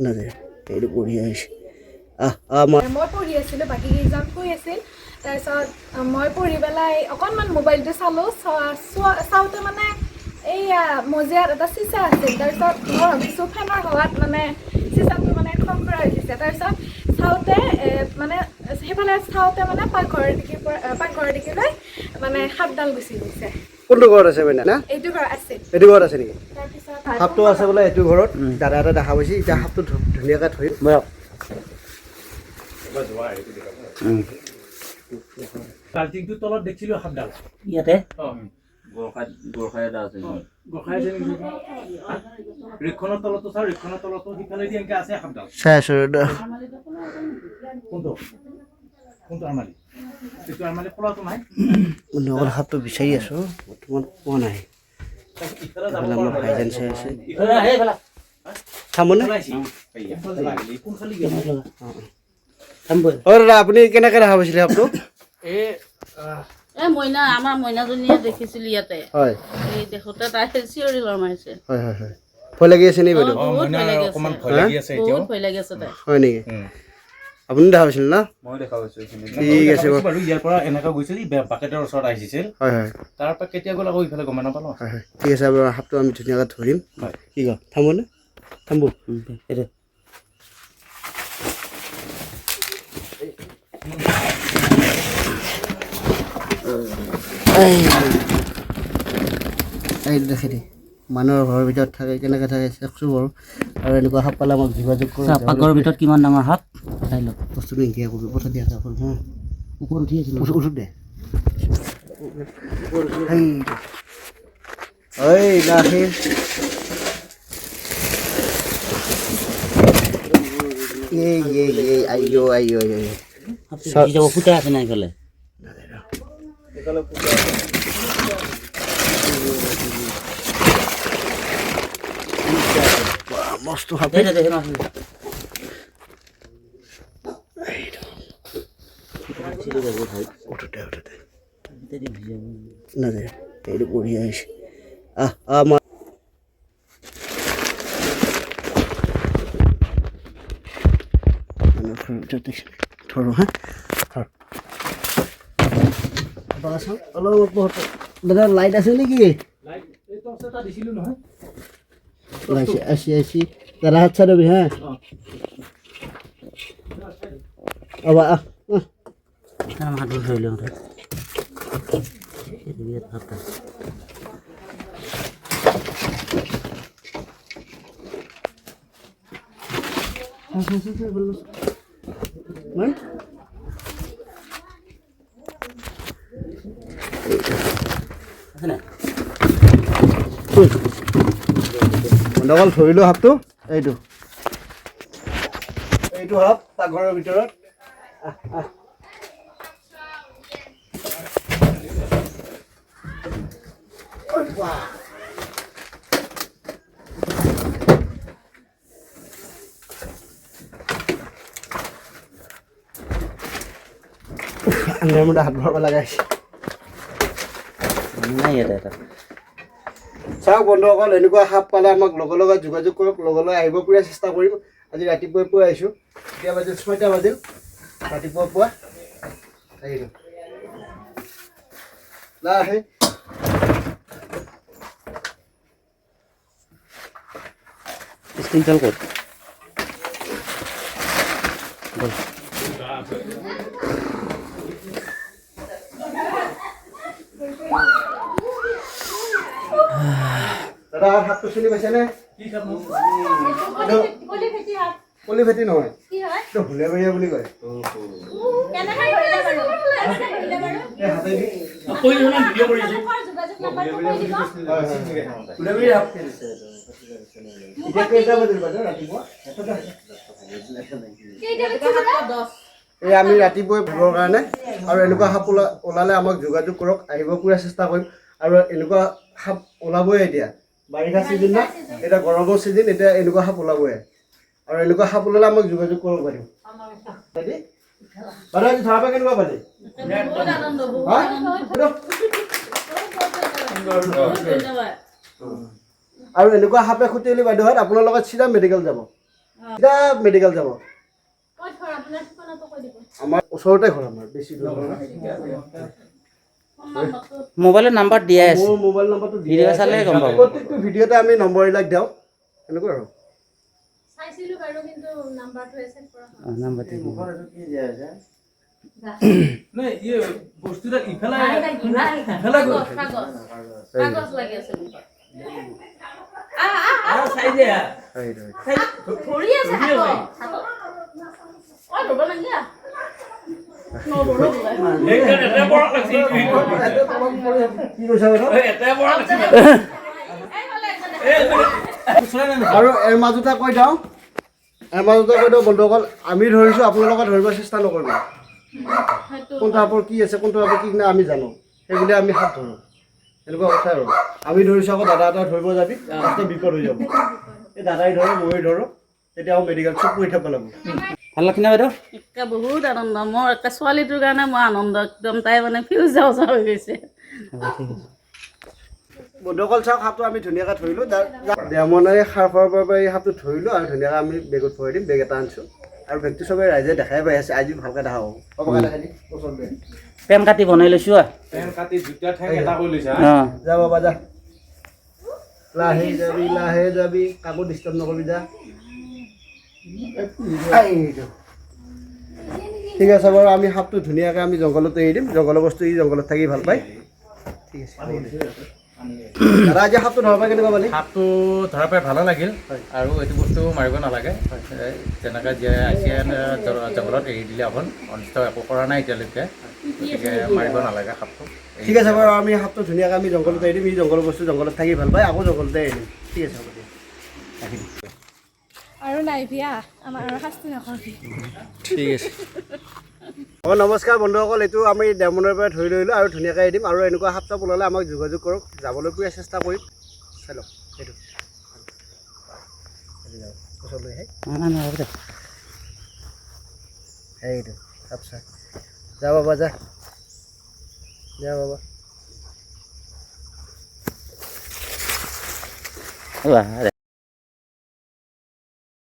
নাযায় এইটো পঢ়ি আহিছে মই পঢ়ি আছিলোঁ, বাকী কেইজন শুই আছিল। তাৰপিছত মই পঢ়ি পেলাই অকণমান মোবাইলটো চালোঁ, চাওঁতে মানে এইয়া মজিয়াত এটা চিচা আছিল। তাৰপিছত মই ভাবিছোঁ ফেনৰ হাৱাত মানে চিচাটো মানে খৰখৰা হৈ গৈছে। তাৰপিছত চাওঁতে মানে সেইফালে চাওঁতে মানে পাকঘৰৰ দিশলৈ মানে সাপডাল গুচি গৈছে। কোনটো ঘৰত আছে মানে না এইটো ঘৰ আছে, এইটো ঘৰত আছে নেকি? তাৰপিছত সাপটো আছে বোলে এইটো ঘৰত, দাদা এটা দেখা পাইছে। এতিয়া সাপটো ধুনীয়াকৈ ধৰিম বয়ক। বাল্টিংটো তলত দেখিছিলোঁ সাপডাল ইয়াতে ৰিক্ষণৰ তলতো চাওঁ, ৰিক্ষণৰ তলতো সিফালেদি এনেকৈ আছে সাপডাল। চাই আছোঁ কোনটো আৰমালি? এইটো আৰমালি খোলাটো নাই। অকল সাপটো বিচাৰি আছোঁ, বৰ্তমান পোৱা নাই। এইফালে আমাৰ ভাইজান চাই আছে চামনে। দাদা আপুনি কেনেকৈ দেখা পাইছিলে সাপটো? মইনা আমাৰ মইনাজনীয়ে দেখিছিল ইয়াতে। হয় এই দেখোতে তাই চিঞৰি ঘৰ মাৰিছে। হয় হয় হয়। ভয় লাগি আছে নি বাইদেউ? বহুত ভয় লাগি আছে, অকণমান ভয় লাগি আছে এতিয়াও। বহুত ভয় লাগি আছে তাই। হয় নেকি? আপুনি দেখা পাইছিল না? মই দেখা পাইছোঁ। ঠিক আছে বাৰু ইয়াৰ পৰা এনেকৈ গৈছিল, বাকেটৰ ওচৰত আহিছিল। হয় হয় তাৰ পৰা কেতিয়া গ'ল আকৌ ইফালে গম নাপালোঁ। হয় হয় ঠিক আছে বাৰু, সাপটো আমি ধুনীয়াকৈ ধৰিম। হয় কি কয় থামোনে? থামব এইটো এই দেখি দে মানুহৰ ঘৰৰ ভিতৰত থাকে, কেনেকৈ থাকে চাওকচোন বাৰু। আৰু এনেকুৱা সাপ পালে আমাক যোগাযোগ কৰোঁ। পাকঘৰৰ ভিতৰত কিমান ডাঙৰ সাপ চাই লওক। বস্তুটো এনেকৈ কৰোঁ, পঠাই দিয়া যাওক হা। ওপৰত উঠি আছিল, উঠোঁ দে এই নাহে ফুটা আছে না এইফালে। মস্ত সাপ নাযায় এইটো পঢ়ি আহিছে মই ধৰোঁ হা অলপ দাদা লাইট আছে নেকি? দিছিলোঁ নহয়। আছি দাদা হাত চাই দিবি হা। অবা হাত ধৰি লওঁ। বন্ধকল ধৰিলোঁ সাপটো। এইটো সাপ পাকঘৰৰ ভিতৰত। আন্ধাৰ মুন্ধাৰ হাত ভৰাব লগা হৈছে। চাওক বন্ধুসকল, এনেকুৱা সাপ পালে আমাক লগে লগে যোগাযোগ কৰক, লগে লগে আহিব পৰা চেষ্টা কৰিম। আজি ৰাতিপুৱাই পুৱা আহিছোঁ, এতিয়া বাজিল 6টা বাজিল ৰাতিপুৱা পুৱা আহিলোঁ। আহে স্ক্ৰীনশট ক'ত? দাদা সাপটো চিনি পাইছেনে? কলি ফেটি নহয়, এইটো হুলীয়াবৰীয়া বুলি কয়। এই আমি ৰাতিপুৱাই ভৰিবৰ কাৰণে, আৰু এনেকুৱা সাপ ওলালে আমাক যোগাযোগ কৰক, আহিব পুৰা চেষ্টা কৰিম। আৰু এনেকুৱা সাপ ওলাবই এতিয়া, বাৰিষা চিজন না, এতিয়া গৰমৰ চিজন, এতিয়া এনেকুৱা সাপ ওলাবই। আৰু এনেকুৱা সাপ ওলালে আমাক যোগাযোগ কৰিব পাৰিম। বাৰু আজি ধৰা পৰা কেনেকুৱা পালি? আৰু এনেকুৱা সাপে খুটিলে বাইদেউহঁত আপোনাৰ লগত চিধা মেডিকেল যাব। এতিয়া মেডিকেল যাব ক'ত ঘৰ আপোনাৰ ঠিকনাটো কৈ দিব আমাৰ ওচৰতে ঘৰ আমাৰ বেছি দূৰ নহয় মোবাইলৰ নাম্বাৰ দিয়াই আছে মোৰ মোবাইল নম্বৰটো ভিডিঅ' চালে গম পাব প্ৰত্যেকটো ভিডিঅ'তে আমি নম্বৰবিলাক দিওঁ এনেকুৱা আৰু চাইছিলোঁ বাৰু কিন্তু নাম্বাৰটো এছেট কৰা নাম্বাৰটো নাই এই বস্তুটা ইফালে কাগজ লাগি আছে মোক। ধৰি আছে হাতত। অ', ধৰিব নালাগে। নধৰো বোলে। কি কৈছা আৰু এৰ মাজতে কৈ দিওঁ বন্ধুসকল আমি ধৰিছোঁ আপোনালোকে ধৰিব চেষ্টা নকৰিব কোনটো আপৰ কি আছে কোনটো আপৰ কি নাই আমি জানো সেইবুলি আমি হাত ধৰোঁ এনেকুৱা কথা আৰু আমি ধৰিছোঁ আকৌ দাদা এটা ধৰিব যাবি লাষ্টত বিপদ হৈ যাব এই দাদাই ধৰো ময়ে ধৰোঁ তেতিয়া আকৌ মেডিকেল চব কৰি থাকিব লাগিব ভাল লাগিছে নে বাইদেউ একে বহুত আনন্দ মোৰ একে ছোৱালীটোৰ কাৰণে মই আনন্দ একদম তাই মানে ফিউজ যাওঁ হৈ গৈছে বন্ধুসকল চাওক সাপটো আমি ধুনীয়াকৈ ধৰিলোঁ দেমনাই সাৰ খোৱাৰ পৰা এই সাপটো ধৰিলোঁ আৰু ধুনীয়াকৈ আমি বেগত ভৰাই দিম বেগ এটা আনিছোঁ আৰু বেগটো চবে ৰাইজে দেখাই পাই আছে আজি ভালকৈ দেখা হ'ব পাপাকে দেখাই দিম ওচৰতে পেন কাটি বনাই লৈছোঁ পেন কাটি দুটা ঠেং এটা কৰি লৈছা অঁ যা বাবা যা লাহে যাবি কাকো ডিষ্টাৰ্ব নকৰিবি যা ঠিক আছে বাৰু আমি সাপটো ধুনীয়াকৈ আমি জংঘলত এৰি দিম জংঘলৰ বস্তু ই জংঘলত থাকি ভাল পায় ঠিক আছে দাদা আজি সাপটো ধৰা পাই কেনেকুৱা পালি সাপটো ধৰা পাই ভালো লাগিল আৰু এইটো বস্তু মাৰিব নালাগে যেনেকৈ জীয়াই আছিয়ান জংঘলত এৰি দিলে অকণ অনিষ্ট একো কৰা নাই এতিয়ালৈকে গতিকে মাৰিব নালাগে সাপটো ঠিক আছে বাৰু আমি সাপটো ধুনীয়াকৈ আমি জংঘলত এৰি দিম ই জংঘলৰ বস্তু জংঘলত থাকি ভাল পায় আকৌ জংঘলতে এৰি দিম ঠিক আছে হ'ব দিয়া ৰাখি দিম আৰু নাই বিয়া আমাৰ আৰু শাস্তি নকৰি ঠিক আছে নমস্কাৰ বন্ধুসকল এইটো আমি ডেমনৰ পৰা ধৰি লৈ আৰু ধুনীয়াকৈ এৰি দিম আৰু এনেকুৱা সাপ চাপ ওলালে আমাক যোগাযোগ কৰক যাবলৈ পুৰা চেষ্টা কৰিম চাই লওক এইটো ওচৰলৈ নাই নাই হ'ব দে এইটো সাপ চাই যা বাবা যা যা বাবা